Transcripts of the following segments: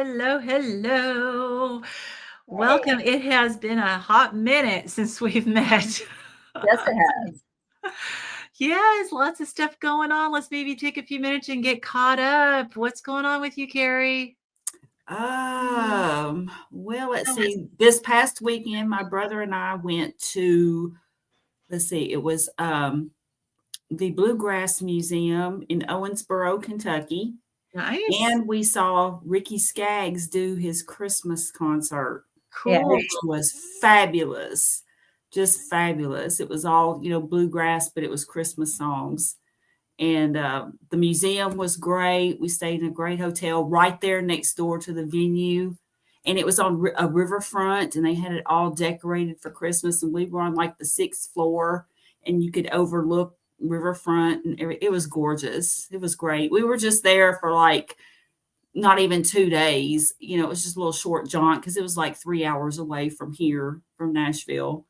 hello, hello. Welcome. It has been a hot minute since we've met. Yes, it has. Yes, lots of stuff going on. Let's maybe take a few minutes and get caught up. What's going on with you, Carrie? Well, let's How was see. This past weekend, my brother and I went to, let's see, it was the Bluegrass Museum in Owensboro, Kentucky. nice? And we saw Ricky Skaggs do his Christmas concert, Cool. which was fabulous. Just fabulous. It was all, bluegrass, but it was Christmas songs. And the museum was great. We stayed in a great hotel right there next door to the venue. And it was on a riverfront, and they had it all decorated for Christmas. And we were on like the sixth floor, and you could overlook riverfront, and it was gorgeous. It was great. We were just there for like not even 2 days. It was just a little short jaunt because it was like 3 hours away from here, from Nashville.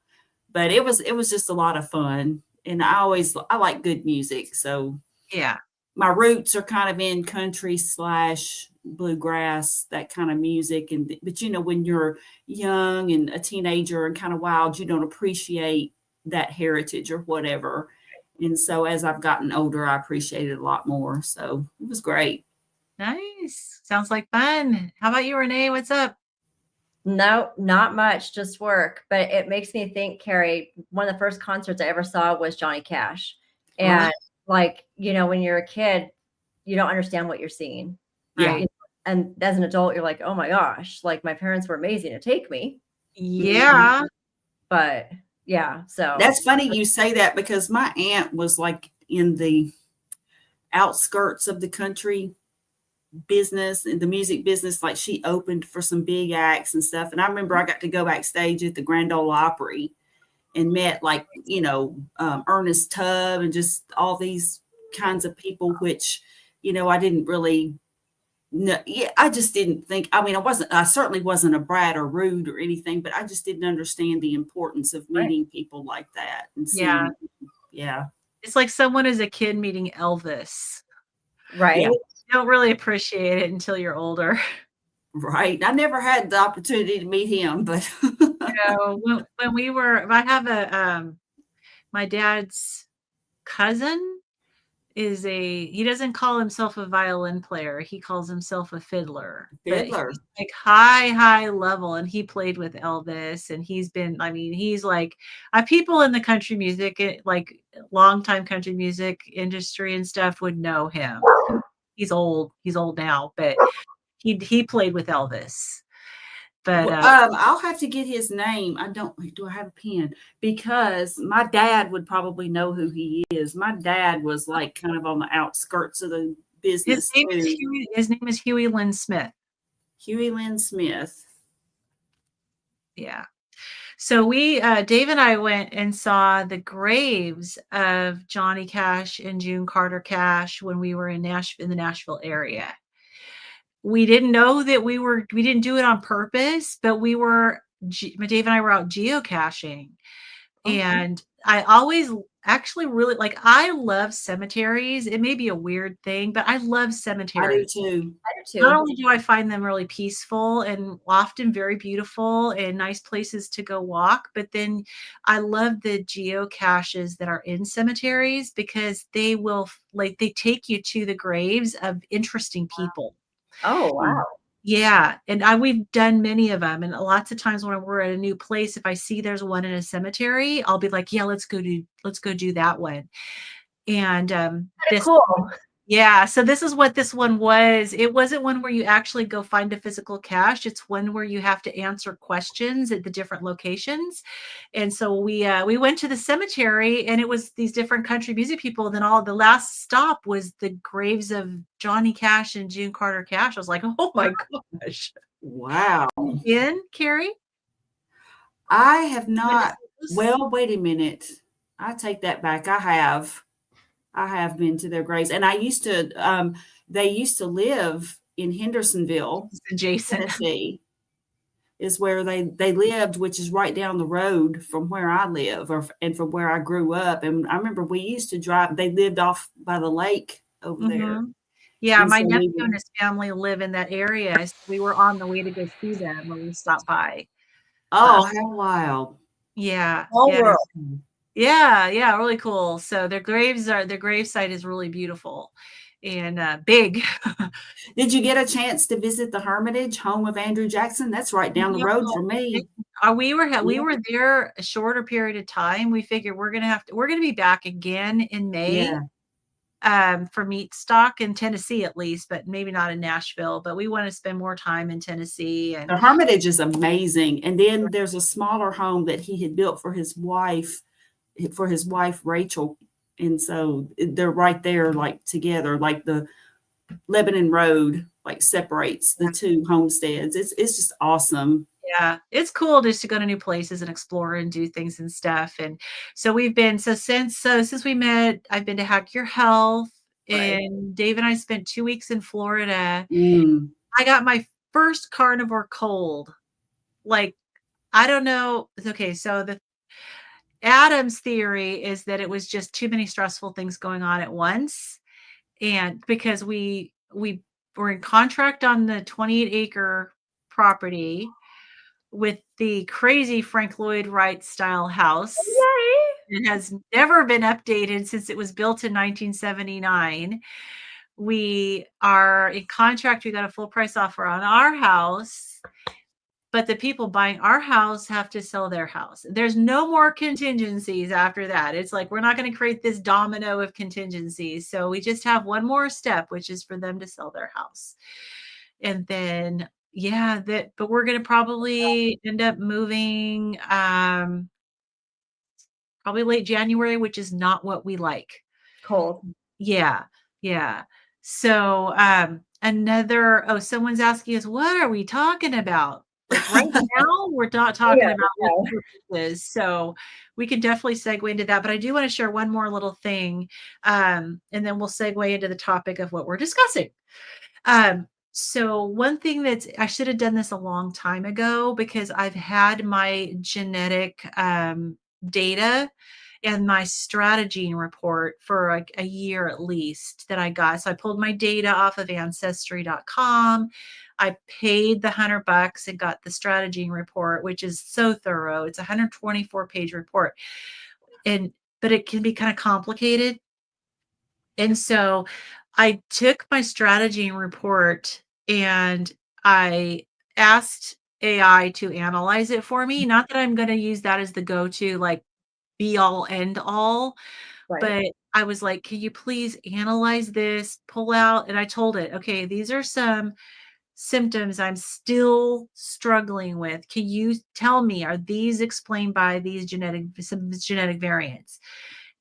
But it was just a lot of fun, and I like good music, so Yeah. my roots are kind of in country slash bluegrass, that kind of music. And but when you're young and a teenager and kind of wild, you don't appreciate that heritage or whatever. And so as I've gotten older, I appreciate it a lot more. So it was great. Nice. Sounds like fun. How about you, Renee? What's up? No, not much, just work. But it makes me think, Carrie, one of the first concerts I ever saw was Johnny Cash. And when you're a kid, you don't understand what you're seeing. Yeah. Right. And as an adult, you're like, oh my gosh, like my parents were amazing to take me. Yeah. But yeah, so that's funny you say that, because my aunt was like in the outskirts of the country business and the music business. Like, she opened for some big acts and stuff. And I remember I got to go backstage at the Grand Ole Opry and met like, Ernest Tubb and just all these kinds of people, which, I didn't really know. Yeah, I just didn't think, I certainly wasn't a brat or rude or anything, but I just didn't understand the importance of meeting people like that and seeing. Yeah. Yeah. It's like someone as a kid meeting Elvis. Right. Yeah. You don't really appreciate it until you're older. Right. I never had the opportunity to meet him, but when I have my dad's cousin he doesn't call himself a violin player. He calls himself a fiddler. But he's like high level, and he played with Elvis, and he's like, people in the country music, like longtime country music industry and stuff, would know him. He's old now, but he played with Elvis. But I'll have to get his name. Do I have a pen? Because my dad would probably know who he is. My dad was like kind of on the outskirts of the business. His name is Huey Lynn Smith. Huey Lynn Smith. Yeah. So Dave and I went and saw the graves of Johnny Cash and June Carter Cash when we were in the Nashville area. We didn't know that we didn't do it on purpose, but Dave and I were out geocaching. Okay. And I always actually really I love cemeteries. It may be a weird thing, but I love cemeteries. I do too. Not only do I find them really peaceful and often very beautiful and nice places to go walk, but then I love the geocaches that are in cemeteries, because they take you to the graves of interesting people. Oh, wow. Yeah. And we've done many of them. And lots of times when we're at a new place, if I see there's one in a cemetery, I'll be like, yeah, let's go do that one. And cool. Yeah. So this is what this one was. It wasn't one where you actually go find a physical cache. It's one where you have to answer questions at the different locations. And so we went to the cemetery, and it was these different country music people. And then the last stop was the graves of Johnny Cash and June Carter Cash. I was like, oh my gosh. Wow. In, Carrie? I have not. Well, wait a minute. I take that back. I have been to their graves, and they used to live in Hendersonville, Tennessee, is where they lived, which is right down the road from where I live, and from where I grew up. And I remember we used to drive. They lived off by the lake over there, Yeah, And my so nephew we would and his family live in that area, so we were on the way to go see them when we stopped by. Uh, oh, how wild. yeah, Small yeah. world. Yeah, yeah, really cool. So their gravesite is really beautiful and, big. Did you get a chance to visit the Hermitage, home of Andrew Jackson? That's right down the No, road from me. we Yeah. were there a shorter period of time. We figured we're gonna be back again in May, Yeah. for meat stock in Tennessee at least, but maybe not in Nashville, but we wanna spend more time in Tennessee and The Hermitage is amazing. And then there's a smaller home that he had built for his wife, Rachel. And so they're right there, like together, like the Lebanon Road, like separates the two homesteads. It's just awesome. yeah, it's cool just to go to new places and explore and do things and stuff. And so we've been since we met, I've been to Hack Your Health, Right. and Dave and I spent 2 weeks in Florida. Mm. I got my first carnivore cold. Like, I don't know. Okay, so the Adam's theory is that it was just too many stressful things going on at once. And because we were in contract on the 28-acre property with the crazy Frank Lloyd Wright style house. Yay! It has never been updated since it was built in 1979. We are in contract. We got a full price offer on our house, but the people buying our house have to sell their house. There's no more contingencies after that. It's like we're not going to create this domino of contingencies. So we just have one more step, which is for them to sell their house. And then yeah, but we're going to probably end up moving probably late January, which is not what we like. Cold. Yeah, yeah. So, someone's asking us, what are we talking about? Like right now, we're not talking Yeah, about no. living purposes. So we can definitely segue into that. But I do want to share one more little thing. And then we'll segue into the topic of what we're discussing. So one thing I should have done this a long time ago because I've had my genetic data and my strategy report for like a year at least that I got. So I pulled my data off of ancestry.com. I paid the $100 and got the strategy report, which is so thorough. It's a 124-page report. But it can be kind of complicated. And so I took my strategy report and I asked AI to analyze it for me. Not that I'm going to use that as the go-to, like be all end all, Right. but I was like, can you please analyze this, pull out? And I told it, okay, these are some symptoms I'm still struggling with. Can you tell me, are these explained by some genetic variants?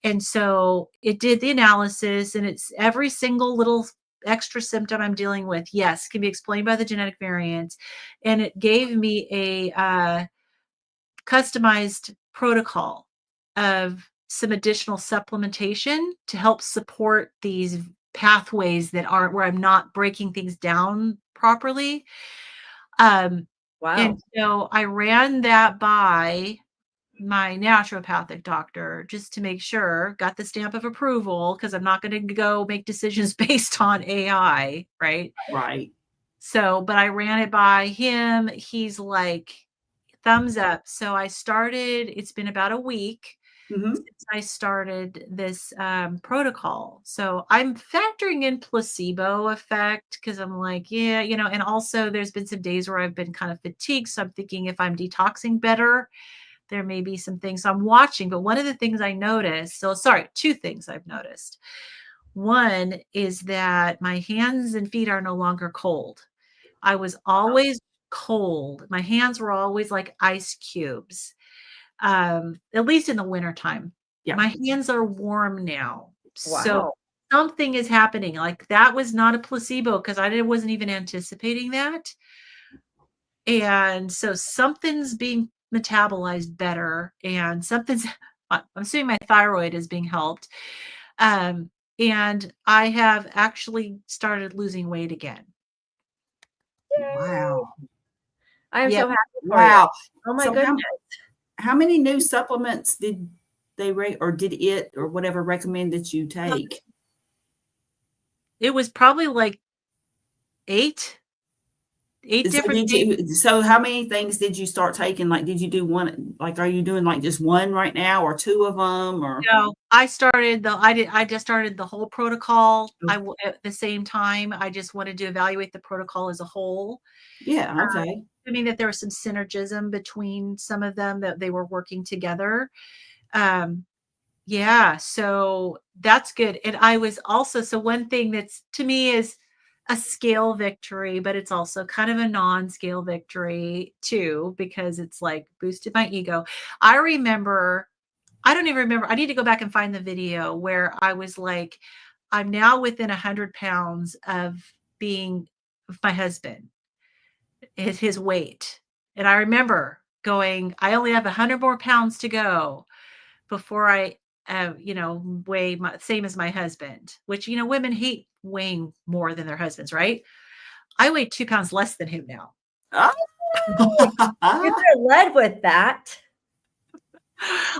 And so it did the analysis, and it's every single little extra symptom I'm dealing with, yes, can be explained by the genetic variants. And it gave me a customized protocol of some additional supplementation to help support these pathways that aren't where I'm not breaking things down properly. Um, Wow. and so I ran that by my naturopathic doctor just to make sure, got the stamp of approval because I'm not going to go make decisions based on AI, right? Right. So, but I ran it by him. He's like, thumbs up. So it's been about a week Hmm. since I started this protocol. So I'm factoring in placebo effect because I'm like, yeah, and also there's been some days where I've been kind of fatigued. So I'm thinking if I'm detoxing better, there may be some things I'm watching. But one of the things I noticed, two things I've noticed. One is that my hands and feet are no longer cold. I was always cold. My hands were always like ice cubes, at least in the wintertime. Yeah. My hands are warm now. So Wow. something is happening. Like that was not a placebo because wasn't even anticipating that. And so something's being metabolized better and I'm assuming my thyroid is being helped. Um, and I have actually started losing weight again. Yay. Wow. I am Yeah. so happy for you. Wow. Oh my So goodness. how many new supplements did they or did it or whatever recommend that you take? it was probably like 8 So different things. so how many things did you start taking? Like, did you do one, like, are you doing like just one right now or two of them or? No, I just started the whole protocol. At the same time, I just wanted to evaluate the protocol as a whole. Yeah, okay. Assuming that there was some synergism between some of them, that they were working together. Um, yeah, so that's good. And I was also, so one thing that's to me is a scale victory, but it's also kind of a non-scale victory too, because it's like boosted my ego. I remember, I don't even remember, I need to go back and find the video where I was like, I'm now within 100 pounds of being my husband, his weight. And I remember going, I only have 100 more pounds to go before I, weigh same as my husband, which, women hate weighing more than their husbands, right? I weigh 2 pounds less than him now. Oh. You could have led with that.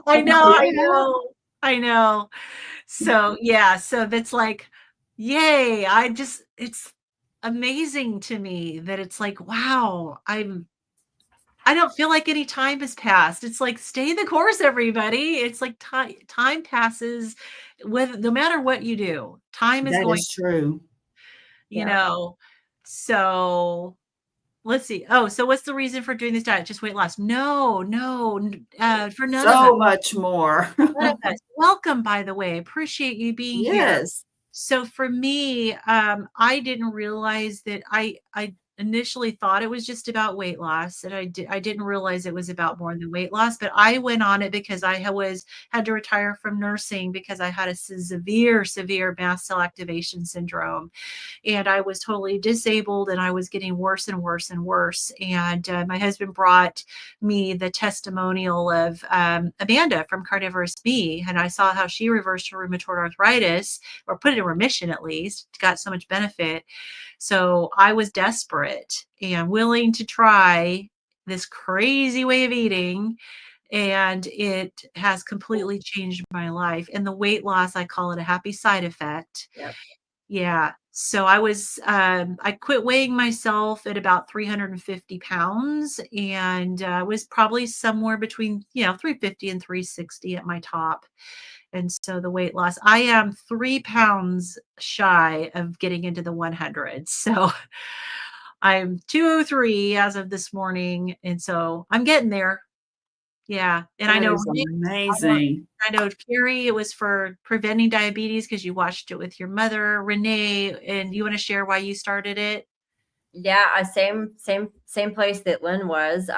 I know, I Yeah. know, I know. So, yeah, so that's like, yay. It's amazing to me that it's like, wow, I don't feel like any time has passed. It's like, stay the course, everybody. It's like time passes no matter what you do. Time is That going, is true. you know. So let's see. Oh, so what's the reason for doing this diet? Just weight loss? No, for none of us. So much more. None of us. Welcome, by the way. I appreciate you being here. Yes. So for me, I didn't realize that I initially thought it was just about weight loss, and I didn't realize it was about more than weight loss. But I went on it because I had to retire from nursing because I had a severe mast cell activation syndrome, and I was totally disabled, and I was getting worse and worse and worse. And my husband brought me the testimonial of Amanda from Carnivorous Me, and I saw how she reversed her rheumatoid arthritis, or put it in remission at least, got so much benefit. So I was desperate and willing to try this crazy way of eating, and it has completely changed my life. And the weight loss, I call it a happy side effect. Yep. Yeah. So I quit weighing myself at about 350 pounds, and was probably somewhere between, 350 and 360 at my top. And so the weight loss, I am 3 pounds shy of getting into the 100s. So I'm 203 as of this morning. And so I'm getting there. Yeah. And That is amazing. I know, Carrie, it was for preventing diabetes because you watched it with your mother, Renee, and you want to share why you started it? Yeah, same place that Lynn was,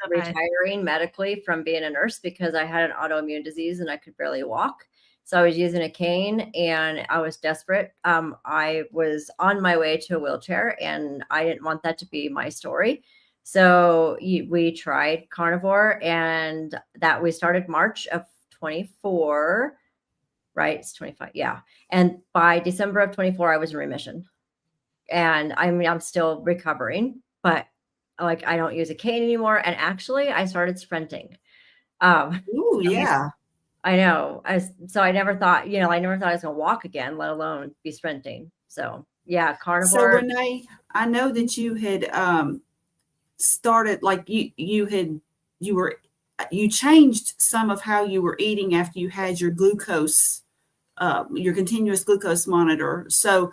retiring medically from being a nurse because I had an autoimmune disease and I could barely walk. So I was using a cane and I was desperate. I was on my way to a wheelchair and I didn't want that to be my story. So we tried carnivore, and that we started March of 24, right? It's 25. Yeah. And by December of 24, I was in remission. And I mean, I'm still recovering, but like I don't use a cane anymore. And actually I started sprinting. Ooh, yeah. I know. So I never thought, I never thought I was going to walk again, let alone be sprinting. So yeah, So carnivore. Renee, I know that you had started, like you changed some of how you were eating after you had your glucose, your continuous glucose monitor. So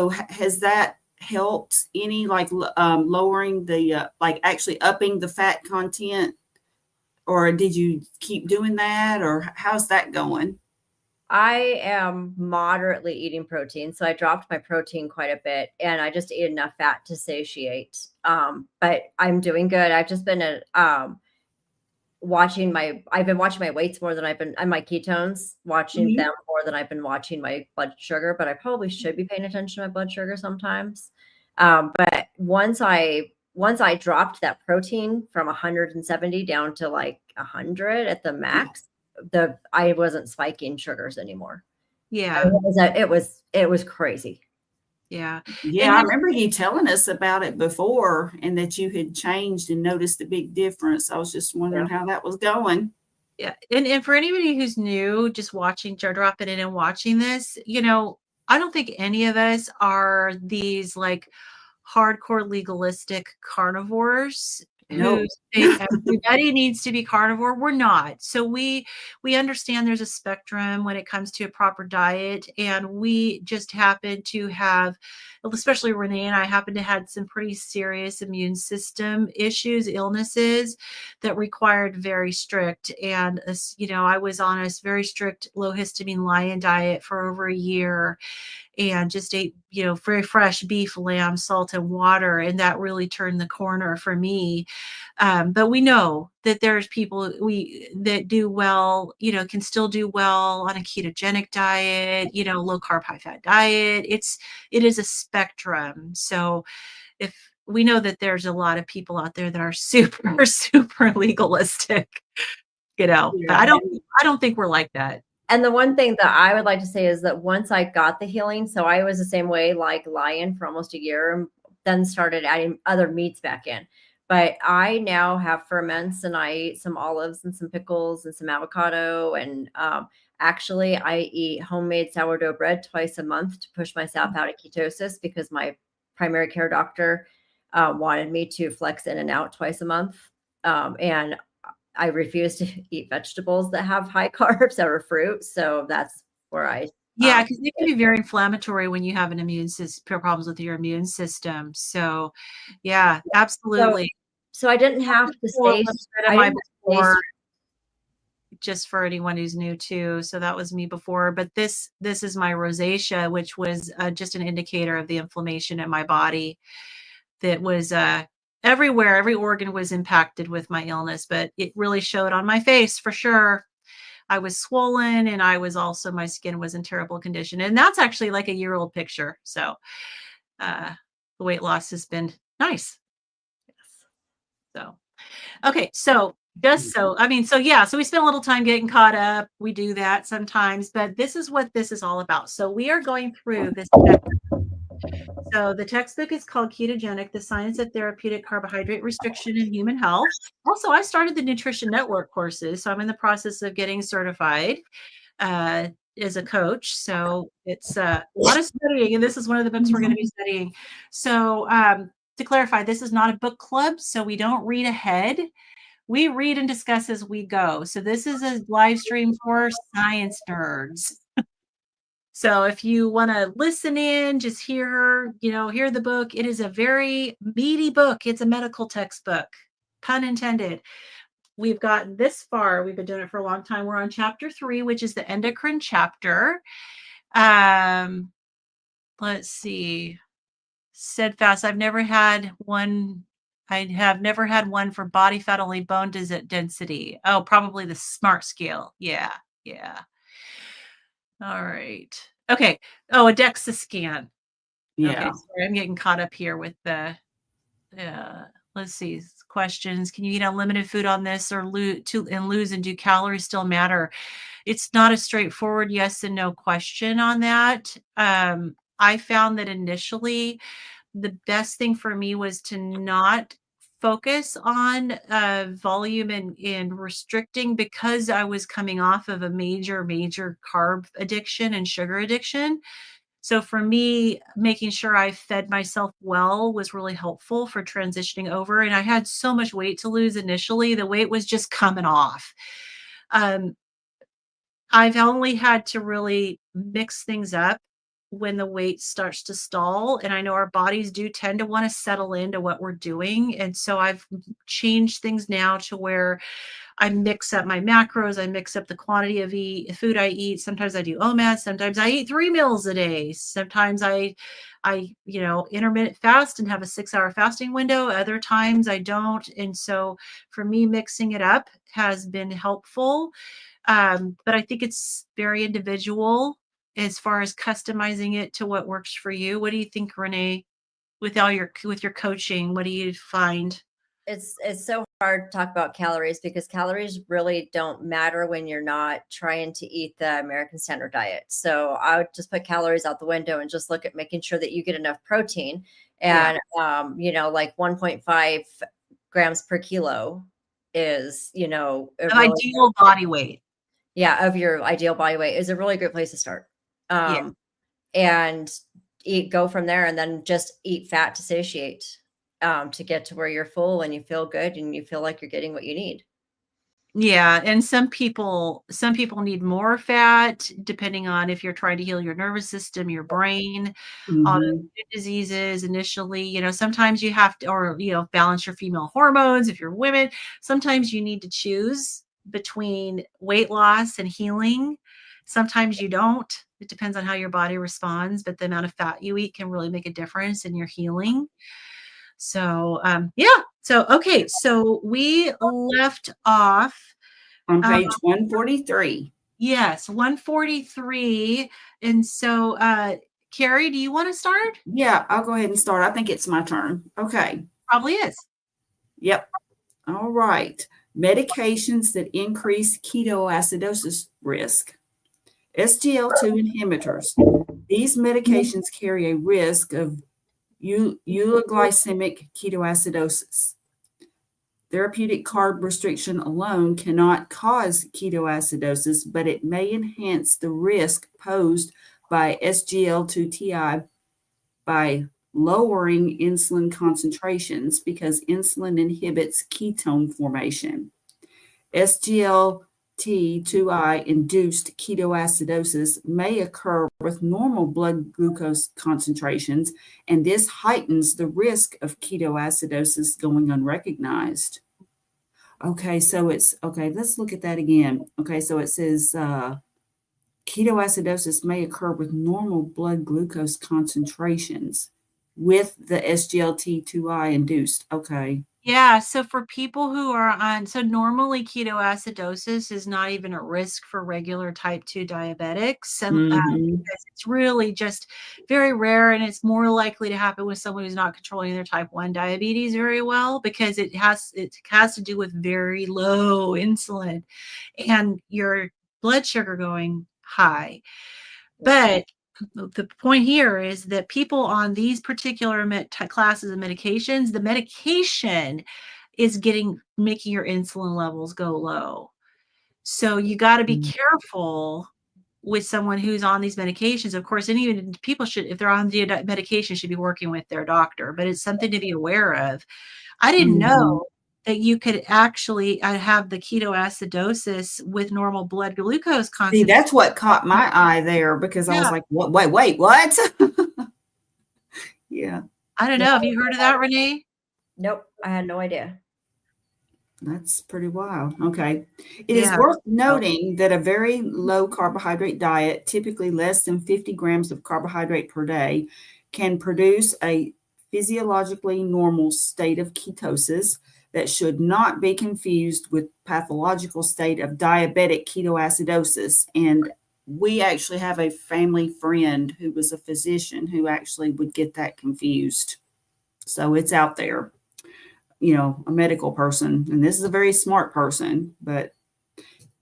has that helped any, like lowering the like actually upping the fat content, or did you keep doing that, or how's that going? I am moderately eating protein, so I dropped my protein quite a bit, and I just eat enough fat to satiate. But I'm doing good. I've just been I've been watching my weights more than I've been, and my ketones, watching Mhm. them more than I've been watching my blood sugar, but I probably should be paying attention to my blood sugar sometimes. But once I dropped that protein from 170 down to like 100 at the max, I wasn't spiking sugars anymore. Yeah. It was crazy. Yeah. Yeah, I remember you telling us about it before, and that you had changed and noticed a big difference. I was just wondering how that was going. Yeah. And for anybody who's new, just watching or dropping in and watching this, I don't think any of us are these like hardcore legalistic carnivores No. who think everybody needs to be carnivore. We're not. So we understand there's a spectrum when it comes to a proper diet, and we just happen to have, especially Renee and I, happen to had some pretty serious immune system issues, illnesses that required very strict. And I was on a very strict low histamine lion diet for over a year, and just ate, very fresh beef, lamb, salt, and water. And that really turned the corner for me. But we know that there's people that do well, can still do well on a ketogenic diet, low carb, high fat diet. It is a spectrum. So if we know that there's a lot of people out there that are super, super legalistic, but I don't think we're like that. And the one thing that I would like to say is that once I got the healing, so I was the same way, like Lion, for almost a year, and then started adding other meats back in. But I now have ferments, and I eat some olives and some pickles and some avocado. And actually, I eat homemade sourdough bread twice a month to push myself out of ketosis, because my primary care doctor wanted me to flex in and out twice a month. And I refuse to eat vegetables that have high carbs or fruit. So that's where I. Yeah, because it can be very inflammatory when you have an immune system, problems with your immune system. So, yeah, absolutely. So I didn't have to stay. Just for anyone who's new too. So that was me before, but this is my rosacea, which was just an indicator of the inflammation in my body that was everywhere. Every organ was impacted with my illness, but it really showed on my face for sure. I was swollen, and my skin was in terrible condition. And that's actually like a year-old picture. So the weight loss has been nice. Yes. So, okay. So yeah. So we spent a little time getting caught up. We do that sometimes, but this is what this is all about. So we are going through this. So the textbook is called Ketogenic, The Science of Therapeutic Carbohydrate Restriction in Human Health. Also, I started the Nutrition Network courses, so I'm in the process of getting certified as a coach. So it's a lot of studying, and this is one of the books we're going to be studying. So to clarify, this is not a book club, so we don't read ahead. We read and discuss as we go. So this is a live stream for science nerds. So if you want to listen in, just hear the book. It is a very meaty book. It's a medical textbook, pun intended. We've gotten this far. We've been doing it for a long time. We're on chapter 3, which is the endocrine chapter. Let's see. Steadfast. I have never had one for body fat, only bone density. Oh, probably the SMART scale. Yeah. All right. Okay. Oh, a DEXA scan. Yeah. Okay. Sorry, I'm getting caught up here with the, let's see, questions. Can you eat unlimited food on this or lose and do calories still matter? It's not a straightforward yes and no question on that. I found that initially the best thing for me was to not focus on volume and restricting, because I was coming off of a major carb addiction and sugar addiction. So for me, making sure I fed myself well was really helpful for transitioning over. And I had so much weight to lose initially. The weight was just coming off. I've only had to really mix things up when the weight starts to stall. And I know our bodies do tend to want to settle into what we're doing. And so I've changed things now to where I mix up my macros. I mix up the quantity of food I eat. Sometimes I do OMAD. Sometimes I eat 3 meals a day. Sometimes I intermittent fast and have a 6-hour fasting window. Other times I don't. And so for me, mixing it up has been helpful. But I think it's very individual as far as customizing it to what works for you. What do you think, Renee, with your coaching? What do you find? It's so hard to talk about calories, because calories really don't matter when you're not trying to eat the American Standard Diet. So I would just put calories out the window and just look at making sure that you get enough protein. And like 1.5 grams per kilo is ideal body weight. Yeah, of your ideal body weight is a really good place to start. and go from there, and then just eat fat to satiate, to get to where you're full and you feel good and you feel like you're getting what you need. Yeah, and some people need more fat depending on if you're trying to heal your nervous system, your brain, Mhm. autoimmune diseases initially. Sometimes you have to, or balance your female hormones if you're women. Sometimes you need to choose between weight loss and healing. Sometimes you don't. It depends on how your body responds, but the amount of fat you eat can really make a difference in your healing. So, yeah. So, okay. So we left off. On Um, page 143. yes, 143. And so, Carrie, do you want to start? Yeah, I'll go ahead and start. I think it's my turn. Okay. Probably is. Yep. All right. Medications that increase ketoacidosis risk. SGL2 inhibitors. These medications carry a risk of euloglycemic ketoacidosis. Therapeutic carb restriction alone cannot cause ketoacidosis, but it may enhance the risk posed by SGL2TI by lowering insulin concentrations because insulin inhibits ketone formation. SGLT2I induced ketoacidosis may occur with normal blood glucose concentrations, and this heightens the risk of ketoacidosis going unrecognized. Okay, so let's look at that again. Okay, so it says ketoacidosis may occur with normal blood glucose concentrations with the SGLT2I induced. Okay. Yeah. So for people who are so normally ketoacidosis is not even a risk for regular type 2 diabetics. And because it's really just very rare, and it's more likely to happen with someone who's not controlling their type 1 diabetes very well, because it has to do with very low insulin and your blood sugar going high. But the point here is that people on these particular classes of medications, the medication is making your insulin levels go low. So you got to be careful with someone who's on these medications. Of course, and even people should, if they're on the medication, should be working with their doctor, but it's something to be aware of. I didn't know that you could actually have the ketoacidosis with normal blood glucose See, concentration. that's what caught my eye there because I was like, what? Wait, what? Yeah. I don't know. Have you heard of that, Renee? Nope. I had no idea. That's pretty wild. Okay. It is worth noting that a very low carbohydrate diet, typically less than 50 grams of carbohydrate per day, can produce a physiologically normal state of ketosis that should not be confused with pathological state of diabetic ketoacidosis. And we actually have a family friend who was a physician who actually would get that confused. So it's out there. A medical person, and this is a very smart person, but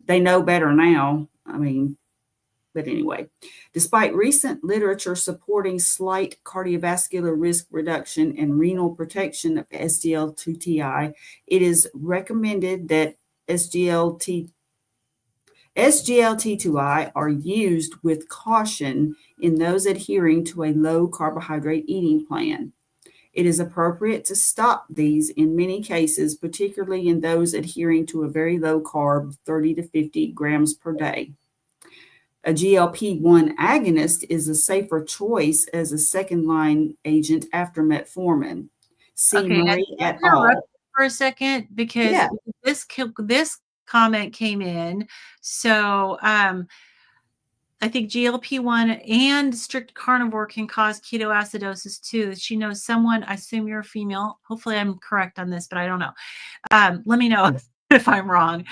they know better now. But anyway, despite recent literature supporting slight cardiovascular risk reduction and renal protection of SGLT2I, it is recommended that SGLT2I are used with caution in those adhering to a low carbohydrate eating plan. It is appropriate to stop these in many cases, particularly in those adhering to a very low carb, 30 to 50 grams per day. A GLP-1 agonist is a safer choice as a second-line agent after metformin. See Murray et al. For a second, because this comment came in. So I think GLP-1 and strict carnivore can cause ketoacidosis too. She knows someone, I assume you're a female. Hopefully I'm correct on this, but I don't know. Let me know if I'm wrong.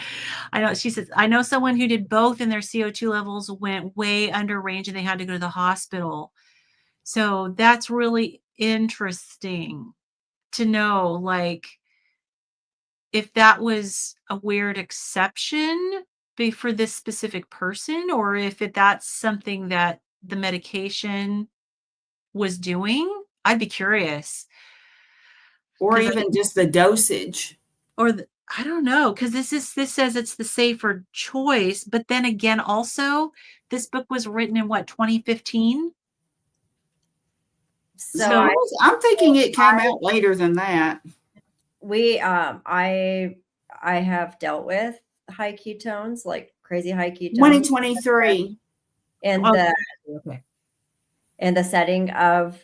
She says, I know someone who did both and their CO2 levels went way under range and they had to go to the hospital. So that's really interesting to know, like, if that was a weird exception for this specific person, or if that's something that the medication was doing. I'd be curious. Or even just the dosage. I don't know, because this says it's the safer choice, but then again, also, this book was written in what, 2015? So I'm thinking it came out later than that. I have dealt with high ketones, like crazy high ketones 2023. in the setting of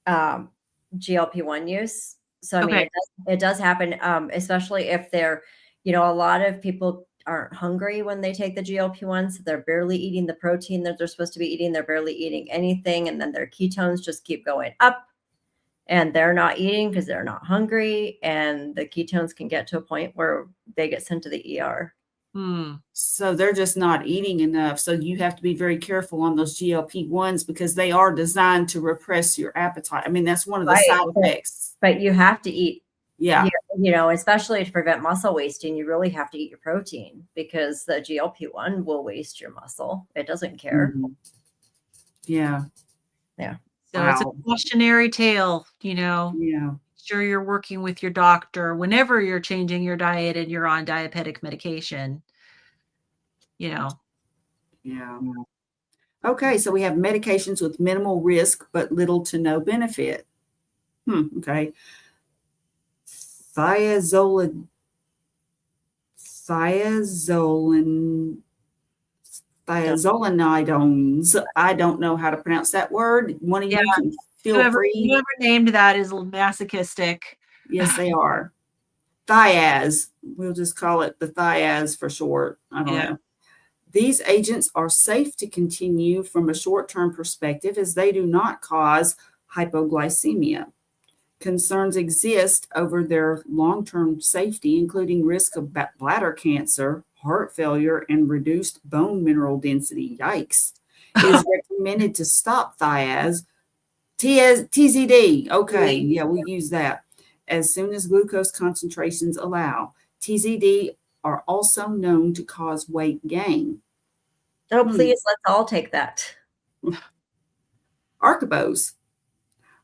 GLP-1 use. So I mean, it does happen, especially if they're, a lot of people aren't hungry when they take the GLP-1, so they're barely eating the protein that they're supposed to be eating. They're barely eating anything, and then their ketones just keep going up, and they're not eating because they're not hungry, and the ketones can get to a point where they get sent to the ER. So they're just not eating enough. So you have to be very careful on those GLP-1s because they are designed to repress your appetite. I mean, that's one of the side effects. But you have to eat. Yeah. Especially to prevent muscle wasting, you really have to eat your protein because the GLP-1 will waste your muscle. It doesn't care. Mm-hmm. Yeah. Yeah. So it's a cautionary tale, Yeah. Sure you're working with your doctor whenever you're changing your diet and you're on diabetic medication. Yeah. Okay, so we have medications with minimal risk but little to no benefit. Okay. Thiazolinidones. I don't know how to pronounce that word. One of you can feel free. Whoever named that is masochistic. Yes, they are. Thiaz. We'll just call it the Thiaz for short. I don't know. These agents are safe to continue from a short-term perspective as they do not cause hypoglycemia. Concerns exist over their long-term safety, including risk of bladder cancer, heart failure, and reduced bone mineral density. Yikes. It is recommended to stop Thiaz. TZD. Okay, yeah, we'll use that. As soon as glucose concentrations allow. TZD are also known to cause weight gain. Oh, please, let's all take that. Archibose.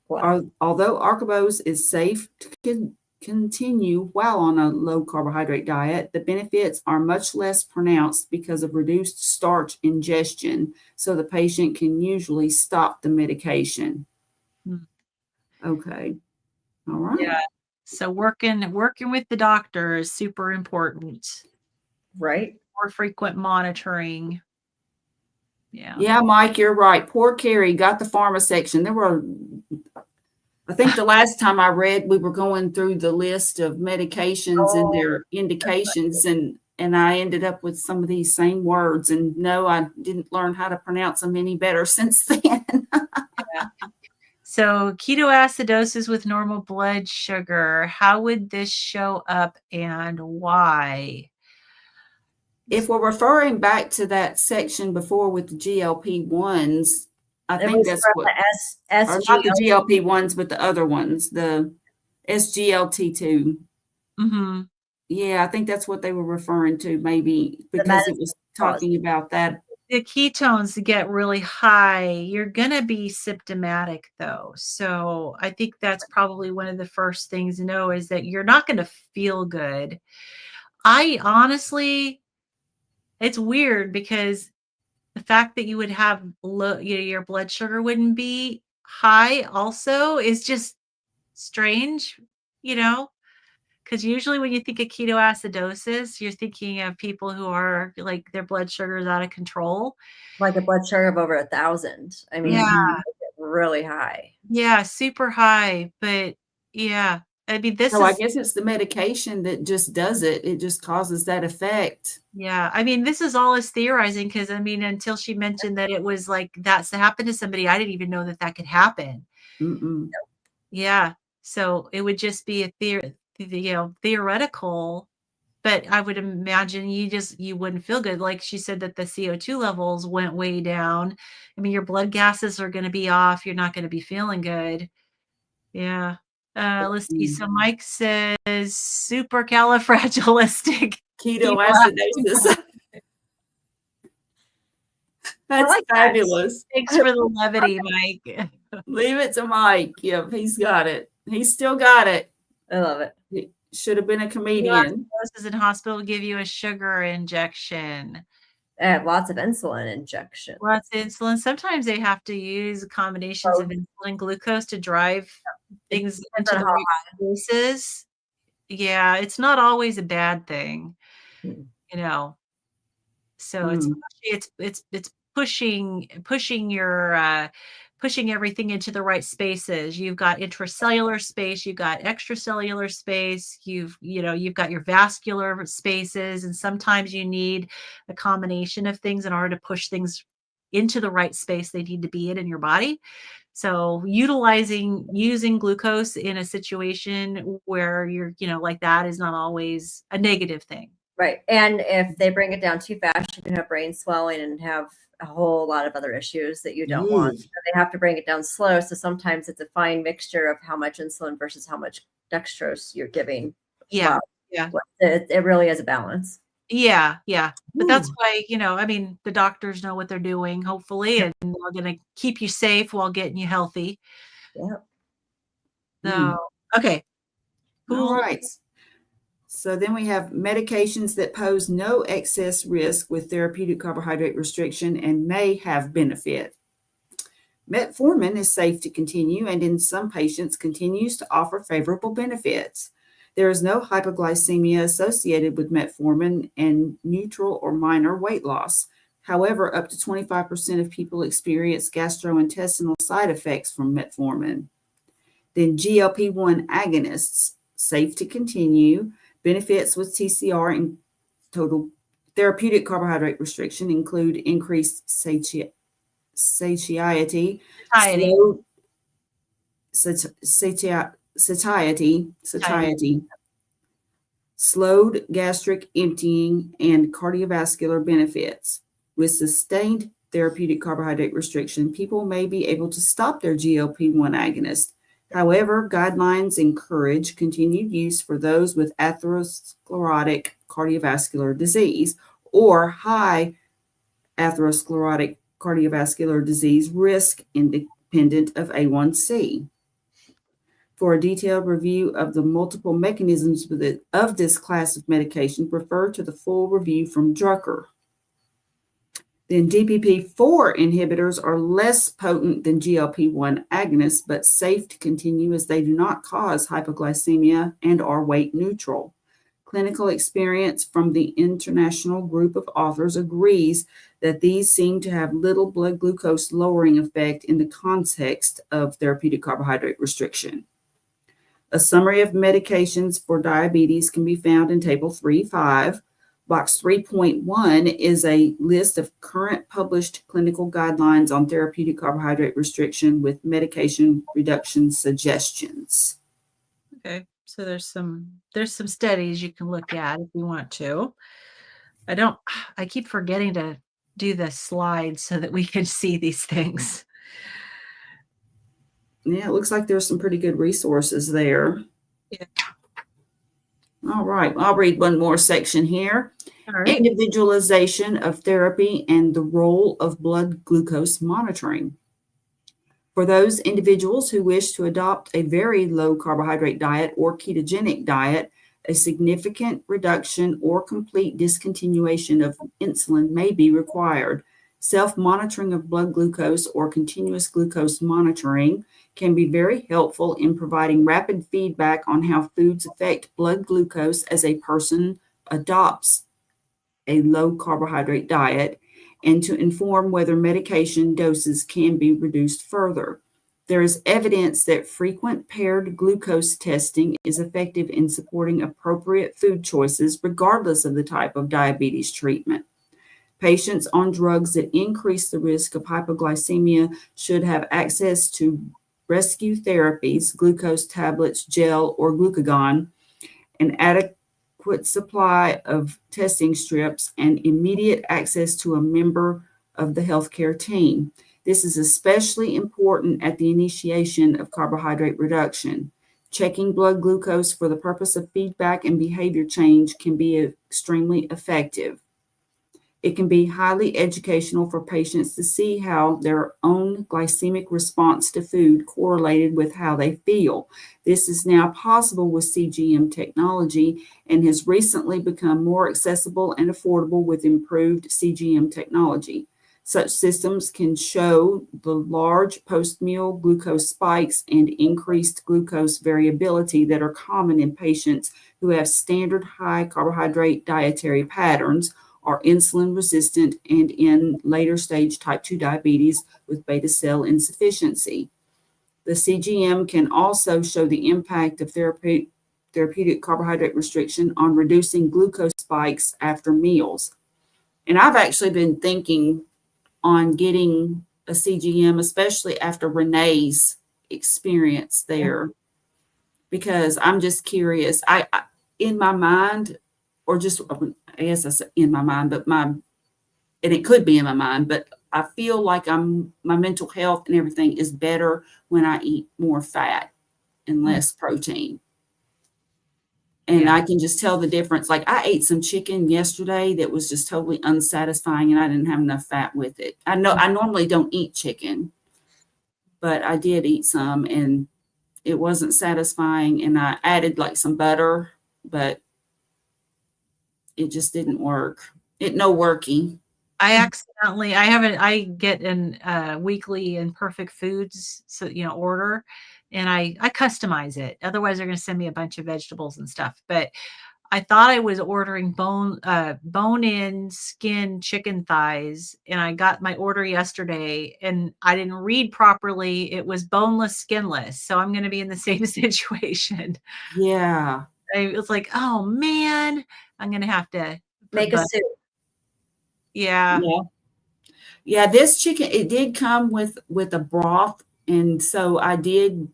Although Archibose is safe to continue while on a low carbohydrate diet, the benefits are much less pronounced because of reduced starch ingestion, so the patient can usually stop the medication. Okay. All right. Yeah. So working with the doctor is super important. Right. More frequent monitoring. Yeah, Mike, you're right. Poor Carrie got the pharma section. I think the last time I read, we were going through the list of medications and their indications, and I ended up with some of these same words. And no, I didn't learn how to pronounce them any better since then. So ketoacidosis with normal blood sugar, how would this show up and why? If we're referring back to that section before with the GLP-1s, I think that's what, or not the GLP-1s, but the other ones, the SGLT2. Yeah, I think that's what they were referring to, maybe because it was talking about that. The ketones get really high. You're going to be symptomatic though. So I think that's probably one of the first things to know is that you're not going to feel good. I honestly, it's weird because the fact that you would have low, your blood sugar wouldn't be high also is just strange, because usually when you think of ketoacidosis, you're thinking of people who are like their blood sugar is out of control. Like a blood sugar of over 1,000. I mean, really high. Yeah, super high. But yeah, I mean, I guess it's the medication that just does it. It just causes that effect. Yeah. I mean, this is all is theorizing because I mean, until she mentioned that it was like that's happened to somebody, I didn't even know that could happen. Yeah. So it would just be a theoretical, but I would imagine you wouldn't feel good. Like she said that the CO2 levels went way down. I mean, your blood gases are going to be off. You're not going to be feeling good. Yeah. Let's see. So Mike says supercalifragilistic ketoacidosis. That's fabulous. Thanks for the levity, Mike. Leave it to Mike. Yep, he's got it. He's still got it. I love it. He should have been a comedian. Nurses in hospital give you a sugar injection. lots of insulin injection. Lots of insulin. Sometimes they have to use combinations of insulin and glucose to drive It things depends into on the how right places. Yeah, it's not always a bad thing, high. you know. So Mm. it's pushing your pushing everything into the right spaces. You've got intracellular space, you've got extracellular space, you've got your vascular spaces, and sometimes you need a combination of things in order to push things into the right space they need to be in your body. So using glucose in a situation where like that is not always a negative thing. Right. And if they bring it down too fast, you can have brain swelling and have a whole lot of other issues that you don't want. So they have to bring it down slow. So sometimes it's a fine mixture of how much insulin versus how much dextrose you're giving. Yeah. Wow. Yeah. It really is a balance. Yeah. Yeah. But Ooh. that's why, the doctors know what they're doing, hopefully, and they're going to keep you safe while getting you healthy. Yeah. So, okay. All Cool. right. So then we have medications that pose no excess risk with therapeutic carbohydrate restriction and may have benefit. Metformin is safe to continue and in some patients continues to offer favorable benefits. There is no hypoglycemia associated with metformin and neutral or minor weight loss. However, up to 25% of people experience gastrointestinal side effects from metformin. Then GLP-1 agonists, safe to continue. Benefits with TCR and total therapeutic carbohydrate restriction include increased satiety, Satiety. slowed gastric emptying, and cardiovascular benefits. With sustained therapeutic carbohydrate restriction, people may be able to stop their GLP-1 agonist. However, guidelines encourage continued use for those with atherosclerotic cardiovascular disease or high atherosclerotic cardiovascular disease risk independent of A1C. For a detailed review of the multiple mechanisms of this class of medication, refer to the full review from Drucker. Then DPP-4 inhibitors are less potent than GLP-1 agonists, but safe to continue as they do not cause hypoglycemia and are weight neutral. Clinical experience from the international group of authors agrees that these seem to have little blood glucose lowering effect in the context of therapeutic carbohydrate restriction. A summary of medications for diabetes can be found in Table 3.5. Box 3.1 is a list of current published clinical guidelines on therapeutic carbohydrate restriction with medication reduction suggestions. Okay. So there's some studies you can look at if you want to. I keep forgetting to do the slides so that we can see these things. Yeah, it looks like there's some pretty good resources there. Yeah. All right, I'll read one more section here. All right. Individualization of therapy and the role of blood glucose monitoring. For those individuals who wish to adopt a very low carbohydrate diet or ketogenic diet, a significant reduction or complete discontinuation of insulin may be required. Self-monitoring of blood glucose or continuous glucose monitoring can be very helpful in providing rapid feedback on how foods affect blood glucose as a person adopts a low carbohydrate diet and to inform whether medication doses can be reduced further. There is evidence that frequent paired glucose testing is effective in supporting appropriate food choices regardless of the type of diabetes treatment. Patients on drugs that increase the risk of hypoglycemia should have access to rescue therapies, glucose tablets, gel, or glucagon, an adequate supply of testing strips, and immediate access to a member of the healthcare team. This is especially important at the initiation of carbohydrate reduction. Checking blood glucose for the purpose of feedback and behavior change can be extremely effective. It can be highly educational for patients to see how their own glycemic response to food correlated with how they feel. This is now possible with CGM technology and has recently become more accessible and affordable with improved CGM technology. Such systems can show the large post-meal glucose spikes and increased glucose variability that are common in patients who have standard high carbohydrate dietary patterns, are insulin resistant, and in later stage type 2 diabetes with beta cell insufficiency. The CGM can also show the impact of therapeutic carbohydrate restriction on reducing glucose spikes after meals. And I've actually been thinking on getting a CGM, especially after Renee's experience there, because I'm just curious. I in my mind, or just I guess I said in my mind, but and it could be in my mind, but I feel like my mental health and everything is better when I eat more fat and less protein. And I can just tell the difference. Like I ate some chicken yesterday that was just totally unsatisfying and I didn't have enough fat with it. I know I normally don't eat chicken, but I did eat some and it wasn't satisfying. And I added like some butter, but it just didn't work. It no worky. I get in weekly Imperfect Foods, so order, and I customize it. Otherwise, they're going to send me a bunch of vegetables and stuff. But I thought I was ordering bone-in skin chicken thighs, and I got my order yesterday, and I didn't read properly. It was boneless, skinless, so I'm going to be in the same situation. Yeah. I was like, oh man, I'm going to have to make a soup. Yeah. Yeah, this chicken, it did come with a broth, and so I did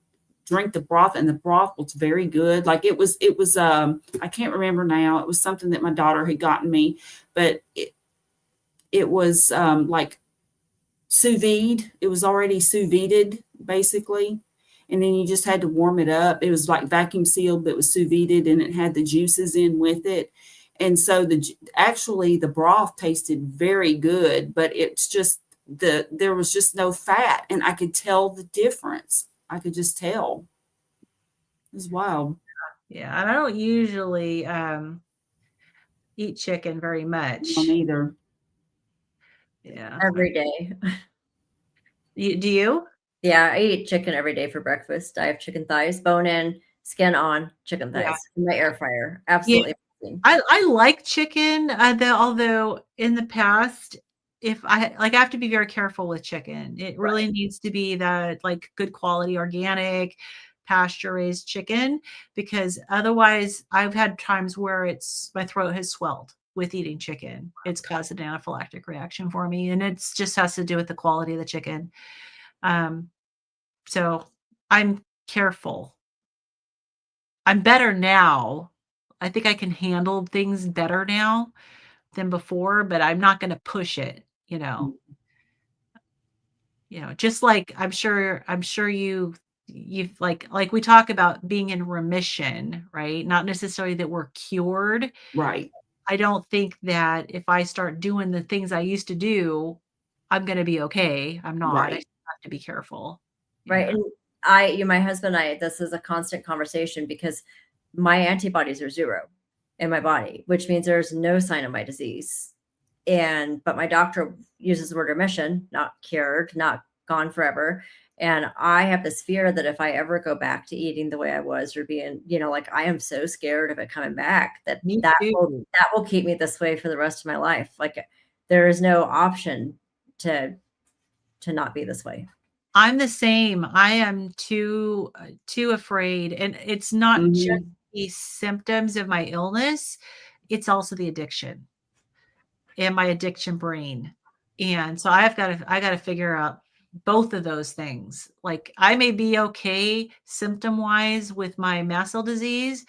drink the broth, and the broth was very good. Like it was I can't remember now. It was something that my daughter had gotten me, but it was like sous vide. It was already sous videed basically. And then you just had to warm it up. It was like vacuum sealed, but it was sous videed and it had the juices in with it. And so actually the broth tasted very good, but it's just there was just no fat and I could tell the difference. I could just tell. It was wild. Yeah, and I don't usually eat chicken very much. Neither. Yeah. Every day. Do you? Yeah, I eat chicken every day for breakfast. I have chicken thighs, bone in, skin on, chicken thighs in my air fryer. Absolutely. Yeah. I like chicken, although in the past, if I have to be very careful with chicken. It really needs to be that like good quality organic pasture raised chicken, because otherwise I've had times where my throat has swelled with eating chicken. It's caused an anaphylactic reaction for me, and it just has to do with the quality of the chicken. So I'm careful. I'm better now. I think I can handle things better now than before, but I'm not going to push it, just like I'm sure you've like we talk about being in remission, right? Not necessarily that we're cured. Right. I don't think that if I start doing the things I used to do, I'm going to be okay. I'm not. I Right. have to be careful. Right. And my husband and I, this is a constant conversation because my antibodies are 0 in my body, which means there's no sign of my disease. But my doctor uses the word remission, not cured, not gone forever. And I have this fear that if I ever go back to eating the way I was or being, like I am so scared of it coming back that will keep me this way for the rest of my life. Like there is no option to not be this way. I'm the same. I am too afraid, and it's not just the symptoms of my illness, it's also the addiction and my addiction brain. And so I got to figure out both of those things. Like I may be okay symptom-wise with my mast cell disease,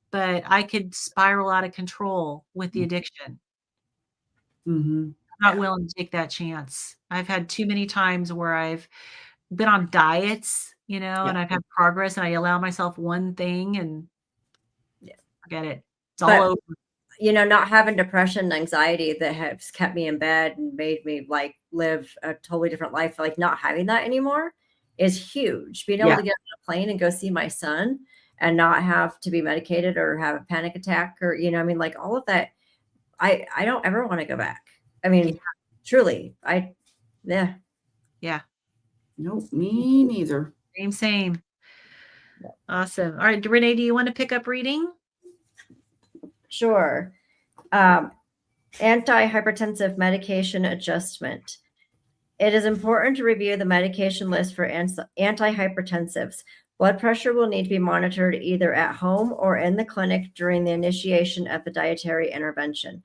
but I could spiral out of control with the addiction. I'm not willing to take that chance. I've had too many times where I've been on diets, and I've had progress and I allow myself one thing and forget it. It's all over. not having depression and anxiety that has kept me in bed and made me like live a totally different life, like not having that anymore is huge. Being able to get on a plane and go see my son and not have to be medicated or have a panic attack or, I mean, like all of that, I don't ever want to go back. I mean, truly, yeah. Yeah. Nope, me neither. Same. Awesome. All right, Renee, do you want to pick up reading? Sure. Antihypertensive medication adjustment. It is important to review the medication list for antihypertensives. Blood pressure will need to be monitored either at home or in the clinic during the initiation of the dietary intervention.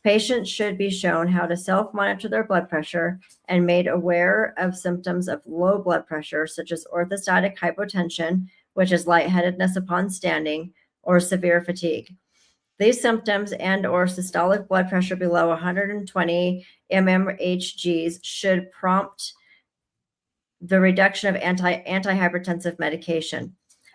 Patients should be shown how to self-monitor their blood pressure and made aware of symptoms of low blood pressure, such as orthostatic hypotension, which is lightheadedness upon standing, or severe fatigue. These symptoms and or systolic blood pressure below 120 mmHgs should prompt the reduction of antihypertensive medication.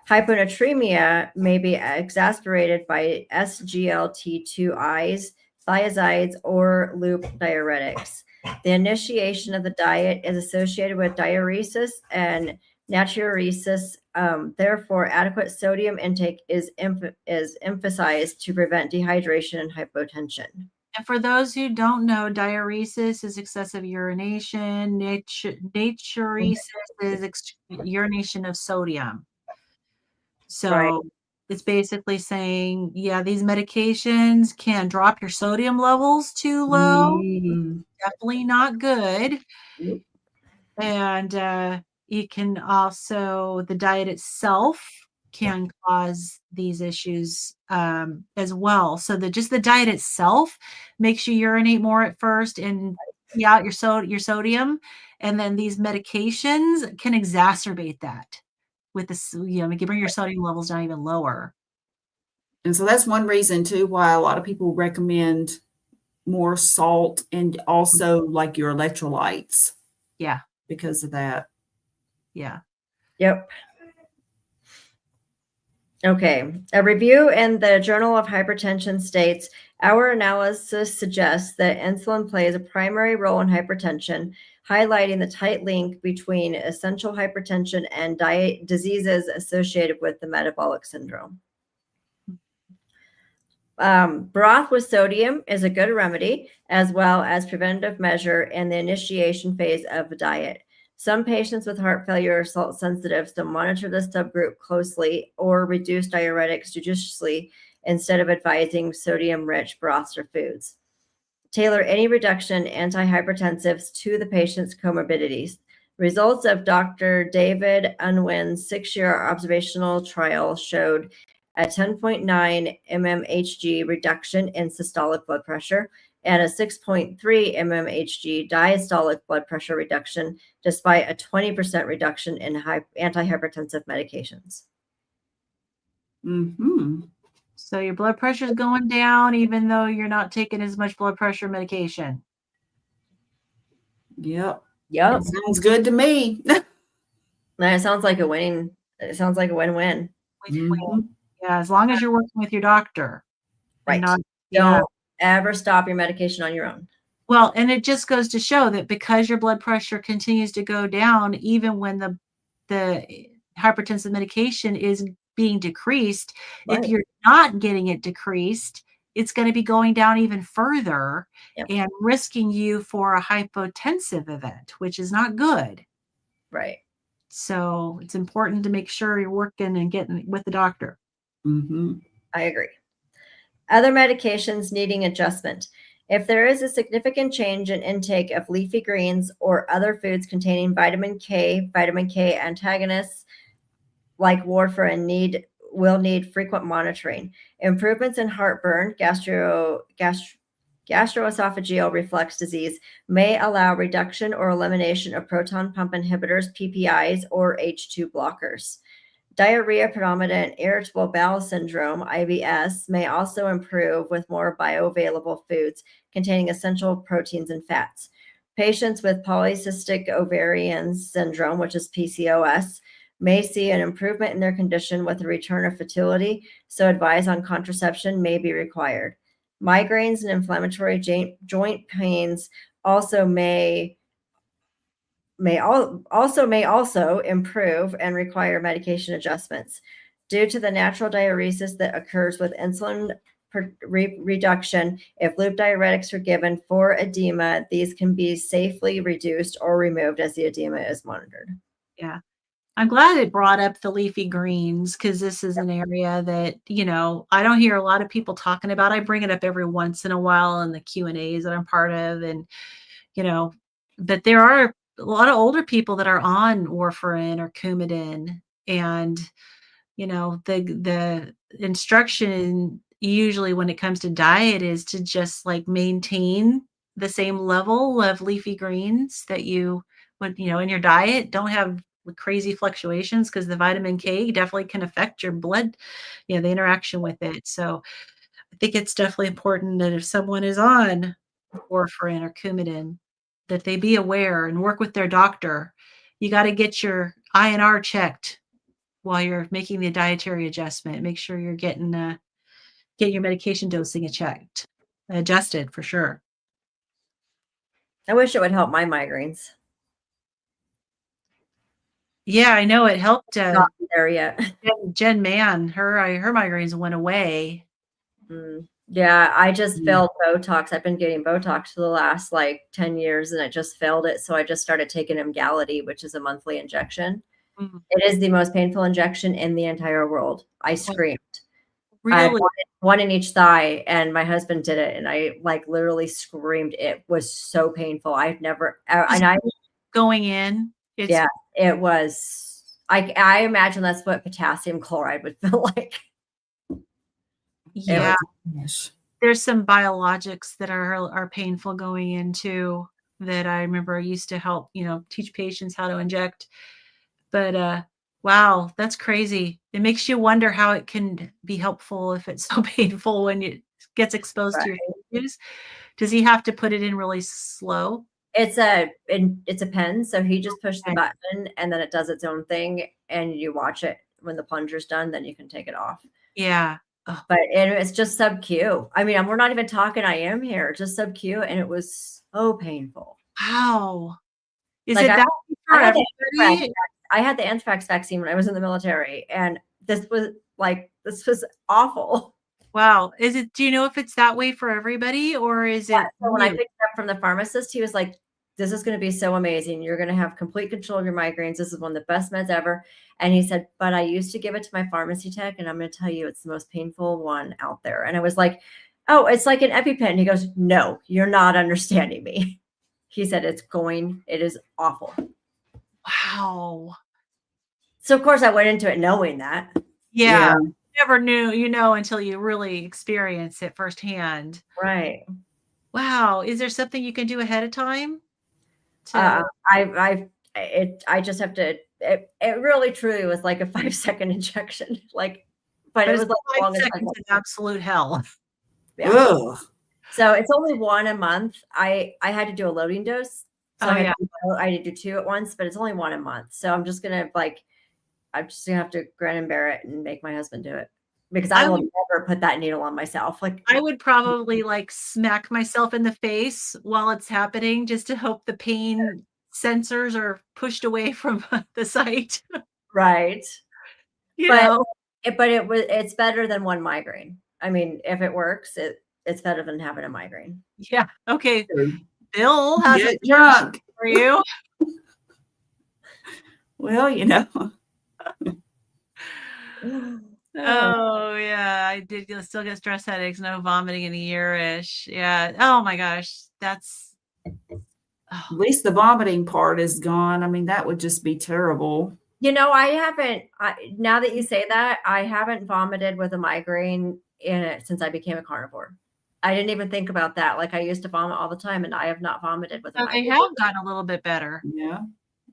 Hyponatremia may be exacerbated by SGLT2Is, thiazides, or loop diuretics. The initiation of the diet is associated with diuresis and natriuresis. Therefore, adequate sodium intake is emphasized to prevent dehydration and hypotension. And for those who don't know, diuresis is excessive urination. Natriuresis is urination of sodium. So it's basically saying, yeah, these medications can drop your sodium levels too low. Definitely not good. Nope. And you can also, the diet itself can cause these issues as well. So just the diet itself makes you urinate more at first and out your sodium, and then these medications can exacerbate that with this. Make you bring your sodium levels down even lower. And so that's one reason too why a lot of people recommend more salt and also like your electrolytes. Yeah, because of that. Yeah. Yep. Okay. A review in the Journal of Hypertension states, our analysis suggests that insulin plays a primary role in hypertension, highlighting the tight link between essential hypertension and diseases associated with the metabolic syndrome. Broth with sodium is a good remedy, as well as preventative measure in the initiation phase of the diet. Some patients with heart failure are salt sensitive, so monitor this subgroup closely or reduce diuretics judiciously instead of advising sodium-rich broths or foods. Tailor any reduction in antihypertensives to the patient's comorbidities. Results of Dr. David Unwin's 6-year observational trial showed a 10.9 mmHg reduction in systolic blood pressure and a 6.3 mmHg diastolic blood pressure reduction, despite a 20% reduction in antihypertensive medications. Mm-hmm. So your blood pressure is going down, even though you're not taking as much blood pressure medication. Yep. Yep. It sounds good to me. It sounds like a winning. It sounds like a win-win. Mm-hmm. Yeah, as long as you're working with your doctor. Right. Don't ever stop your medication on your own. Well, and it just goes to show that because your blood pressure continues to go down, even when the hypertensive medication is being decreased, Right. if you're not getting it decreased, it's going to be going down even further and risking you for a hypotensive event, which is not good. Right. So it's important to make sure you're working and getting with the doctor. Mm-hmm. I agree. Other medications needing adjustment. If there is a significant change in intake of leafy greens or other foods containing vitamin K antagonists like warfarin will need frequent monitoring. Improvements in heartburn, gastroesophageal reflux disease may allow reduction or elimination of proton pump inhibitors, PPIs, or H2 blockers. Diarrhea predominant irritable bowel syndrome, IBS, may also improve with more bioavailable foods containing essential proteins and fats. Patients with polycystic ovarian syndrome, which is PCOS, may see an improvement in their condition with a return of fertility, so advice on contraception may be required. Migraines and inflammatory joint pains also may also improve and require medication adjustments due to the natural diuresis that occurs with insulin reduction. If loop diuretics are given for edema, these can be safely reduced or removed as the edema is monitored. Yeah. I'm glad it brought up the leafy greens because this is an area that, I don't hear a lot of people talking about. I bring it up every once in a while in the Q&As that I'm part of. And, but there are a lot of older people that are on warfarin or Coumadin. And, the instruction usually when it comes to diet is to just like maintain the same level of leafy greens that you would, in your diet. Don't have crazy fluctuations because the vitamin K definitely can affect your blood, the interaction with it. So I think it's definitely important that if someone is on warfarin or Coumadin, that they be aware and work with their doctor. You got to get your INR checked while you're making the dietary adjustment. Make sure you're getting your medication dosing adjusted for sure. I wish it would help my migraines. Yeah, I know it helped. Not there yet. Jen Mann, her migraines went away. Yeah, I just failed Botox. I've been getting Botox for the last 10 years and I just failed it. So I just started taking Emgality, which is a monthly injection. Mm-hmm. It is the most painful injection in the entire world. I screamed. Really? I had one in each thigh and my husband did it and I literally screamed. It was so painful. I've never, and I going in. Yeah, it was. I imagine that's what potassium chloride would feel like. Yeah. There's some biologics that are painful going into that I remember I used to help, teach patients how to inject. But wow, that's crazy. It makes you wonder how it can be helpful if it's so painful when it gets exposed to your tissues. Does he have to put it in really slow? It's a pen, so he just pushed the button and then it does its own thing and you watch it. When the plunger's done, then you can take it off. Yeah. But it's just sub-Q. I mean, we're not even talking IM here, just sub-Q, and it was so painful. Wow. Is it that for everybody? I had the anthrax vaccine when I was in the military, and this was awful. Wow. Do you know if it's that way for everybody or is it? So when I picked it up from the pharmacist, he was like, this is going to be so amazing. You're going to have complete control of your migraines. This is one of the best meds ever. And he said, but I used to give it to my pharmacy tech and I'm going to tell you, it's the most painful one out there. And I was like, oh, it's like an EpiPen. He goes, no, you're not understanding me. He said, it is awful. Wow. So of course I went into it knowing that. Yeah. You never knew, until you really experience it firsthand. Right. Wow. Is there something you can do ahead of time? I just have to, it really truly was like a 5-second injection. But it was 5 seconds in absolute hell. Yeah. Ugh. So it's only one a month. I had to do a loading dose. So I had to do 2 at once, but it's only 1 a month. So I'm just going to have to grin and bear it and make my husband do it. Because I will never put that needle on myself. I would probably smack myself in the face while it's happening just to hope the pain sensors are pushed away from the site. Right. It's better than one migraine. I mean, if it works, it's better than having a migraine. Yeah. Okay. Bill has a drunk for you. Well, Oh yeah, I did still get stress headaches, no vomiting in a year-ish. Yeah. Oh my gosh. That's at least the vomiting part is gone. I mean, that would just be terrible. I haven't, now that you say that, I haven't vomited with a migraine in it since I became a carnivore. I didn't even think about that. I used to vomit all the time and I have not vomited with a migraine. They have gotten a little bit better. Yeah.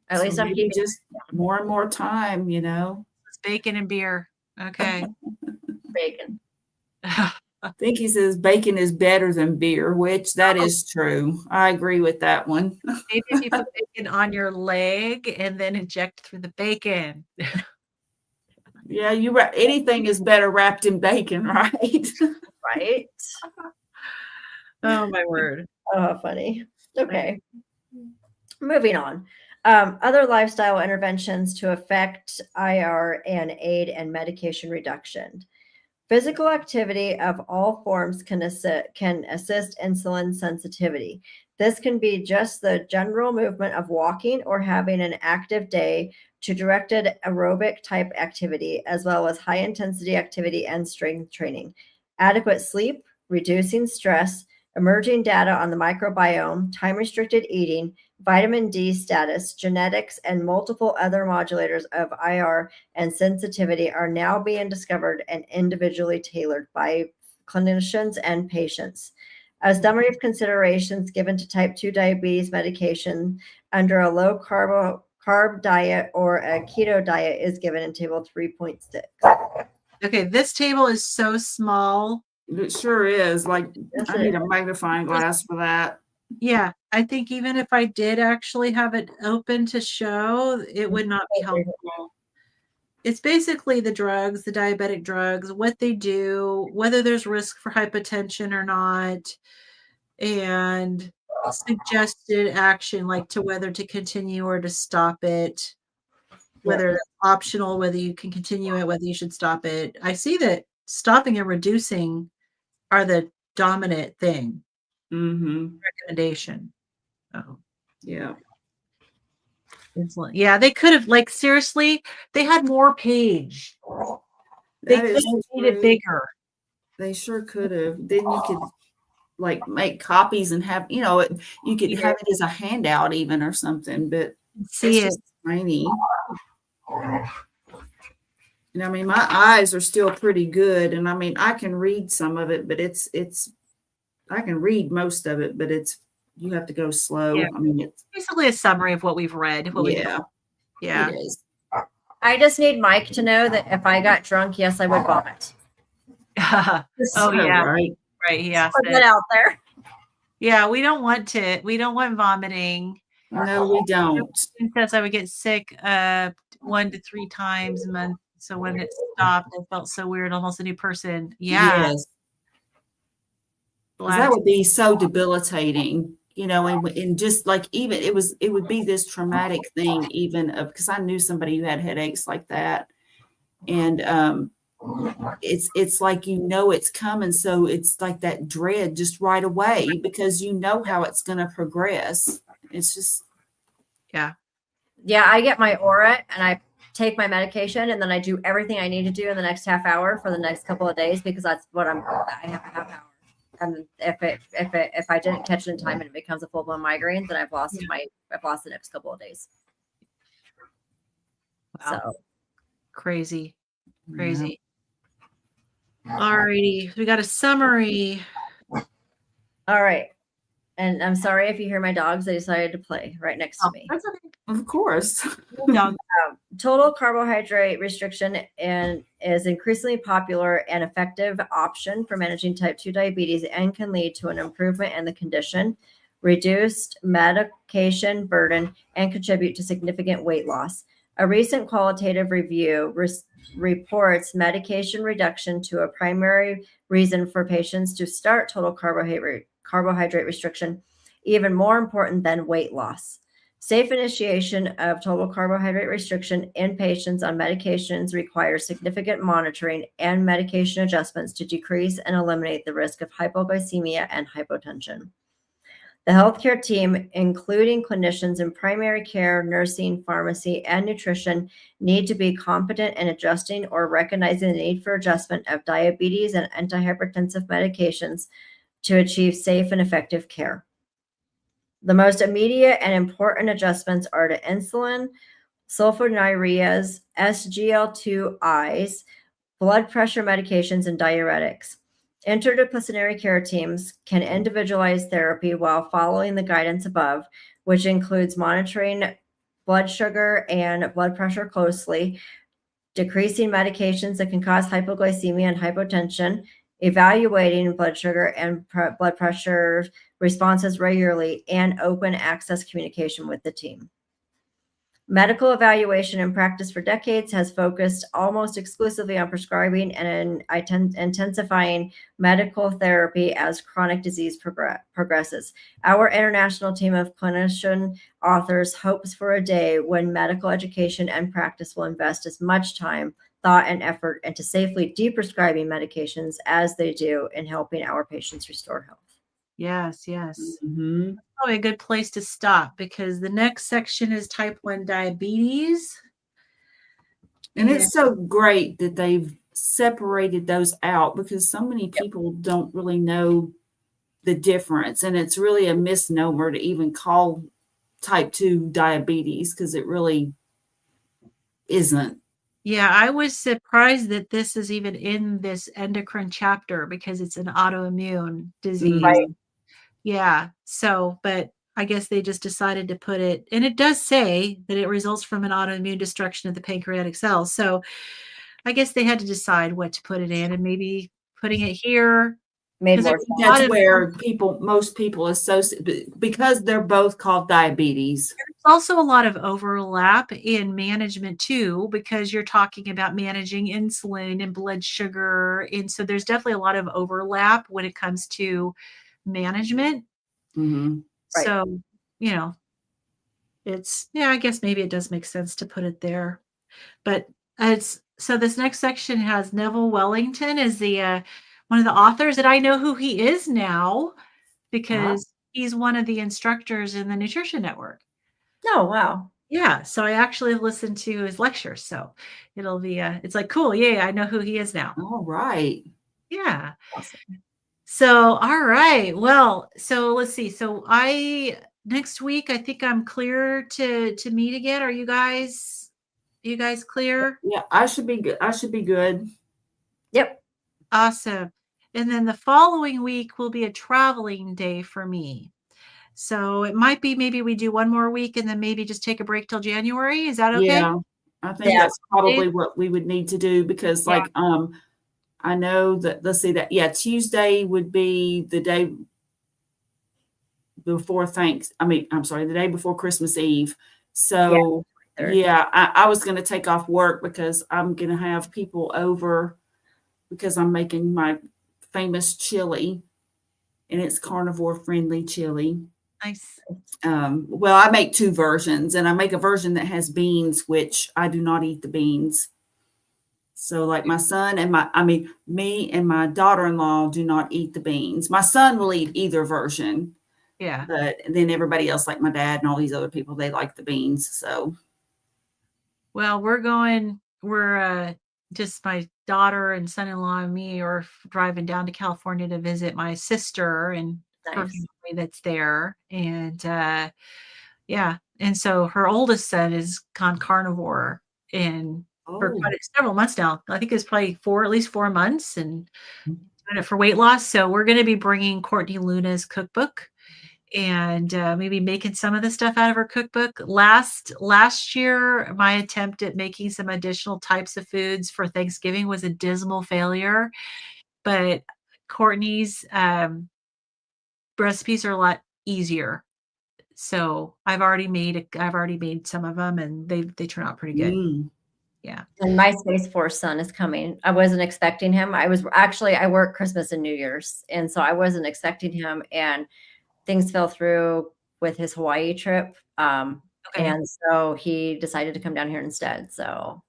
At least I'm keeping just more and more time, It's bacon and beer. Okay. Bacon. I think he says bacon is better than beer, which that is true. I agree with that one. Maybe if you put bacon on your leg and then inject through the bacon. Yeah, anything is better wrapped in bacon, right? Right. Oh my word. Oh, funny. Okay. Moving on. Other lifestyle interventions to affect IR and aid and medication reduction. Physical activity of all forms can assist insulin sensitivity. This can be just the general movement of walking or having an active day to directed aerobic type activity, as well as high intensity activity and strength training. Adequate sleep, reducing stress, emerging data on the microbiome, time restricted eating, vitamin D status, genetics, and multiple other modulators of IR and sensitivity are now being discovered and individually tailored by clinicians and patients. A summary of considerations given to type 2 diabetes medication under a low carb diet or a keto diet is given in table 3.6. Okay, this table is so small. It sure is. Like, I need a magnifying glass for that. Yeah, I think even if I did actually have it open to show, it would not be helpful. It's basically the drugs, the diabetic drugs, what they do, whether there's risk for hypotension or not, and suggested action, like to whether to continue or to stop it, whether that's optional, whether you can continue it, whether you should stop it. I see that stopping and reducing are the dominant thing. Recommendation. Oh, yeah. Insulin. Yeah, they could have, like, seriously, they had more page. They could have made it bigger. They sure could have. Then you could like make copies and have, you know, you could have it as a handout even or something, but see it's just tiny. And I mean, my eyes are still pretty good. And I mean, I can read some of it, but I can read most of it, but you have to go slow. Yeah. I mean, it's basically a summary of what we've read. Yeah. It is. I just need Mike to know that if I got drunk, yes, I would vomit. Oh yeah. Right. Yeah. Put that out there. Yeah, we don't want vomiting. No, we don't. Because I would get sick 1 to 3 times a month. So when it stopped, it felt so weird, almost a new person. Yeah. Yes. That would be so debilitating, you know, and just like even it would be this traumatic thing even of because I knew somebody who had headaches like that. And it's like it's coming. So it's like that dread just right away because you know how it's gonna progress. It's just yeah, I get my Aura and I take my medication and then I do everything I need to do in the next half hour for the next couple of days because that's what I have a half hour. And if I didn't catch it in time and it becomes a full blown migraine, then I've lost the next couple of days. Wow. So crazy. Alrighty, we got a summary. All right. And I'm sorry if you hear my dogs, they decided to play right next to me. That's okay. Of course. Total carbohydrate restriction is increasingly popular and effective option for managing type 2 diabetes and can lead to an improvement in the condition, reduced medication burden, and contribute to significant weight loss. A recent qualitative review reports medication reduction to a primary reason for patients to start total carbohydrate restriction, even more important than weight loss. Safe initiation of total carbohydrate restriction in patients on medications requires significant monitoring and medication adjustments to decrease and eliminate the risk of hypoglycemia and hypotension. The healthcare team, including clinicians in primary care, nursing, pharmacy, and nutrition, need to be competent in adjusting or recognizing the need for adjustment of diabetes and antihypertensive medications to achieve safe and effective care. The most immediate and important adjustments are to insulin, sulfonylureas, SGLT2Is, blood pressure medications, and diuretics. Interdisciplinary care teams can individualize therapy while following the guidance above, which includes monitoring blood sugar and blood pressure closely, decreasing medications that can cause hypoglycemia and hypotension, evaluating blood sugar and blood pressure responses regularly, and open access communication with the team. Medical evaluation and practice for decades has focused almost exclusively on prescribing and intensifying medical therapy as chronic disease progresses. Our international team of clinician authors hopes for a day when medical education and practice will invest as much time, thought, and effort into safely deprescribing medications as they do in helping our patients restore health. Yes, yes. Mhm. Probably a good place to stop because the next section is type 1 diabetes. And it's so great that they've separated those out because so many people don't really know the difference. And it's really a misnomer to even call type 2 diabetes because it really isn't. Yeah, I was surprised that this is even in this endocrine chapter because it's an autoimmune disease. Right. Yeah. So, but I guess they just decided to put it, and it does say that it results from an autoimmune destruction of the pancreatic cells. So I guess they had to decide what to put it in, and maybe putting it here Made because more there's sense. a lot That's of where most people associate because they're both called diabetes. there's also a lot of overlap in management too, because you're talking about managing insulin and blood sugar. And so there's definitely a lot of overlap when it comes to management. Mm-hmm. Right. So, you know, it's, yeah, I guess maybe it does make sense to put it there. But it's, so this next section has Neville Wellington as the, one of the authors, and I know who he is now because he's one of the instructors in the Nutrition Network. Oh, wow. Yeah, so I actually listened to his lectures, so it'll be, it's like, cool, yeah, I know who he is now. All right. Yeah. Awesome. So, all right. Well, so let's see. So next week, I think I'm clear to meet again. Are you guys clear? Yeah, I should be good. I should be good. Yep. Awesome. And then the following week will be a traveling day for me. So it might be maybe we do one more week and then maybe just take a break till January. Is that okay? Yeah, I think Yeah. that's probably what we would need to do because, Yeah. like, I know that. Let's see that. Yeah, Tuesday would be the day before I'm sorry, the day before Christmas Eve. So Yeah. I was going to take off work because I'm going to have people over because I'm making my famous chili, and it's carnivore friendly chili. Nice. Well, I make two versions, and I make a version that has beans, which I do not eat the beans. So, like my son and me and my daughter-in-law do not eat the beans. My son will eat either version, Yeah. but then everybody else, like my dad and all these other people, they like the beans. So, Well, we're just my daughter and son-in-law and me are driving down to California to visit my sister and her Nice. family that's there. And yeah. And so her oldest son is gone carnivore and for oh, several months now. I think it's probably at least 4 months and doing it for weight loss. So we're going to be bringing Courtney Luna's cookbook and maybe making some of the stuff out of her cookbook. Last year, my attempt at making some additional types of foods for Thanksgiving was a dismal failure, but Courtney's recipes are a lot easier. So I've already made some of them, and they turn out pretty good. mm, Yeah. And my Space Force son is coming. I wasn't expecting him. I work Christmas and New Year's, and so I wasn't expecting him, and things fell through with his Hawaii trip. Okay. And so he decided to come down here instead. So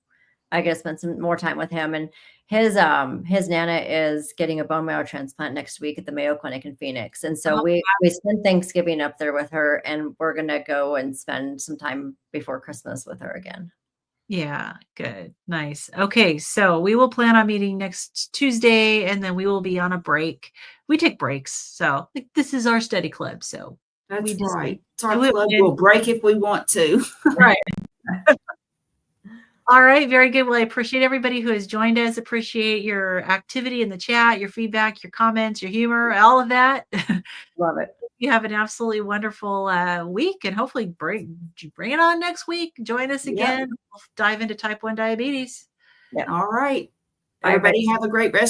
I get to spend some more time with him. And his nana is getting a bone marrow transplant next week at the Mayo Clinic in Phoenix. And so Oh, we spend Thanksgiving up there with her, and we're gonna go and spend some time before Christmas with her again. yeah, good. Nice. Okay, so we will plan on meeting next Tuesday, and then we will be on a break. We take breaks, so like, this is our study club. So we that's just right. It's our do it club. when We'll break if we want to. right. All right, very good. Well, I appreciate everybody who has joined us. Appreciate your activity in the chat, your feedback, your comments, your humor, all of that. Love it. You have an absolutely wonderful week, and hopefully bring it on next week. Join us Yep. again. We'll dive into type 1 diabetes. Yeah. All right. Bye, Everybody everybody. have a great rest